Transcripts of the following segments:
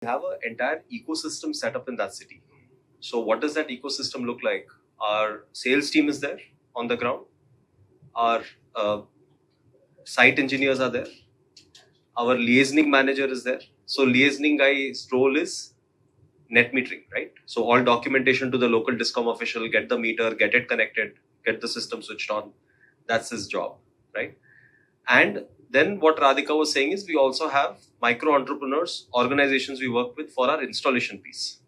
have an entire ecosystem set up in that city. So what does that ecosystem look like? Our sales team is there on the ground. Our site engineers are there. Our liaising manager is there. So liaising guy's role is net metering, right? So all documentation to the local discom official, get the meter, get it connected, get the system switched on. That's his job, right? And then what Radhika was saying is we also have micro entrepreneurs, organizations we work with for our installation piece.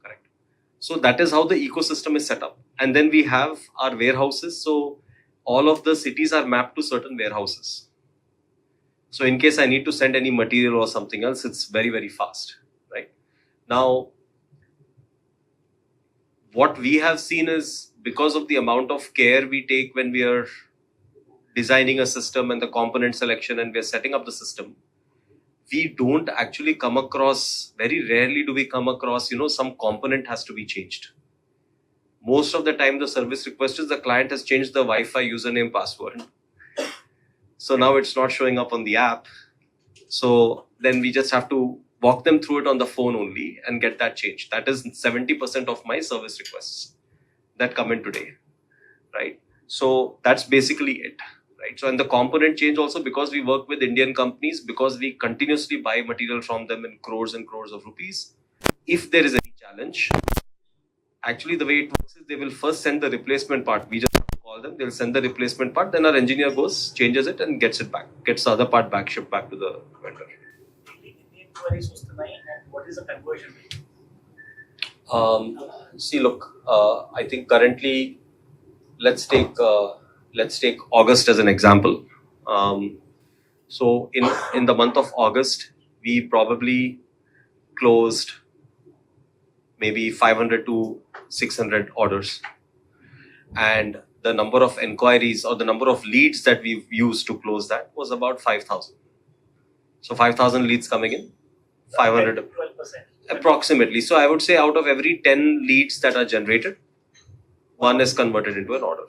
Correct. So that is how the ecosystem is set up. And then we have our warehouses. So all of the cities are mapped to certain warehouses. So in case I need to send any material or something else, it's very, very fast, right? Now, what we have seen is because of the amount of care we take when we are designing a system and the component selection and we are setting up the system, we don't actually come across, very rarely do we come across, some component has to be changed. Most of the time the service request is the client has changed the Wi-Fi username password. So now it's not showing up on the app. So then we just have to walk them through it on the phone only and get that changed. That is 70% of my service requests that come in today, right? So that's basically it, right? So and the component change also, because we work with Indian companies, because we continuously buy material from them in crores and crores of rupees. If there is any challenge, actually the way it works is they will first send the replacement part. We just have to call them, they'll send the replacement part, then our engineer goes, changes it and gets it back, gets the other part back, shipped back to the vendor. And what is the conversion rate? See, look, I think currently, let's take August as an example. So in the month of August, we probably closed maybe 500 to 600 orders, and the number of inquiries or the number of leads that we've used to close that was about 5,000. So 5,000 leads coming in, 500 12%. approximately. So I would say out of every 10 leads that are generated, one is converted into an order.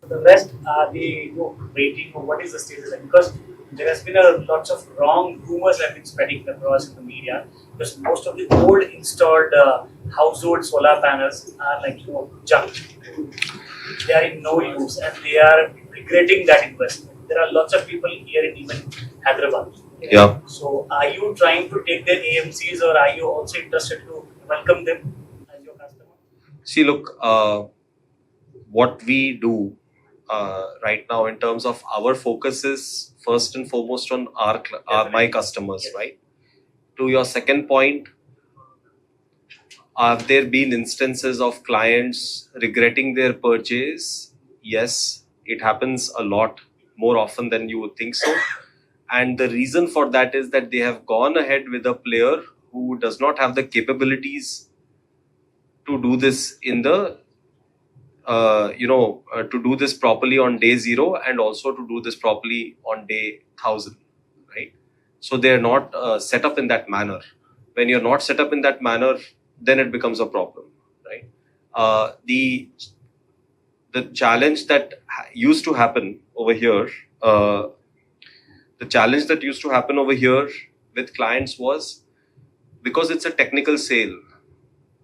The rest are they waiting for what is the status like? Because there has been lots of wrong rumors have been spreading across the media, because most of the old installed household solar panels are like junk. They are in no use and they are regretting that investment. There are lots of people here in even Hyderabad. Yeah. So are you trying to take their AMCs, or are you also interested to welcome them as your customer? See, look, what we do right now in terms of our focus is first and foremost on my customers, Yes. right? To your second point, have there been instances of clients regretting their purchase? Yes, it happens a lot, more often than you would think so. And the reason for that is that they have gone ahead with a player who does not have the capabilities to do this in the to do this properly on day 0 and also to do this properly on day 1,000, right? So they're not set up in that manner. When you're not set up in that manner, then it becomes a problem, right? The challenge that used to happen over here, with clients was because it's a technical sale,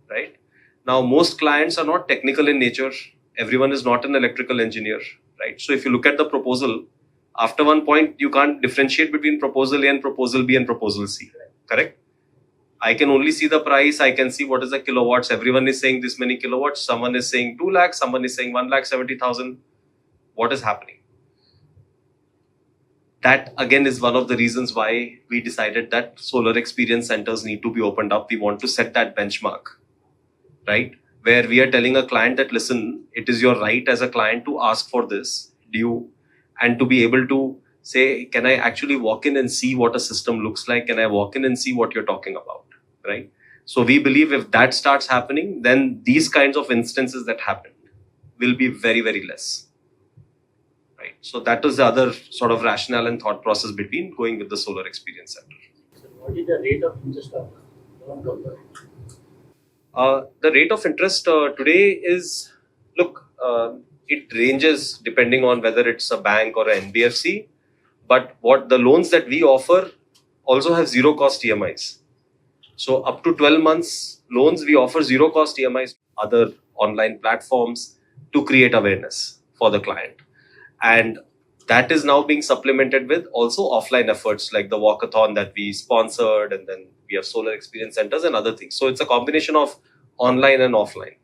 right? Now, most clients are not technical in nature. Everyone is not an electrical engineer, right? So if you look at the proposal, after one point, you can't differentiate between proposal A and proposal B and proposal C, correct? I can only see the price. I can see what is the kilowatts. Everyone is saying this many kilowatts. Someone is saying 2 lakhs. Someone is saying 1,70,000. What is happening? That again is one of the reasons why we decided that solar experience centers need to be opened up. We want to set that benchmark, right? Where we are telling a client that, listen, it is your right as a client to ask for this. And to be able to say, can I actually walk in and see what a system looks like? Can I walk in and see what you're talking about, right? So we believe if that starts happening, then these kinds of instances that happened will be very, very less, right? So that was the other sort of rationale and thought process between going with the solar experience center. So what is the rate of interest of loan company? The rate of interest today is, look, it ranges depending on whether it's a bank or an NBFC. But what the loans that we offer also have zero cost EMIs. So up to 12 months loans, we offer zero cost EMIs, other online platforms to create awareness for the client. And that is now being supplemented with also offline efforts like the walkathon that we sponsored, and then we have solar experience centers and other things. So it's a combination of online and offline.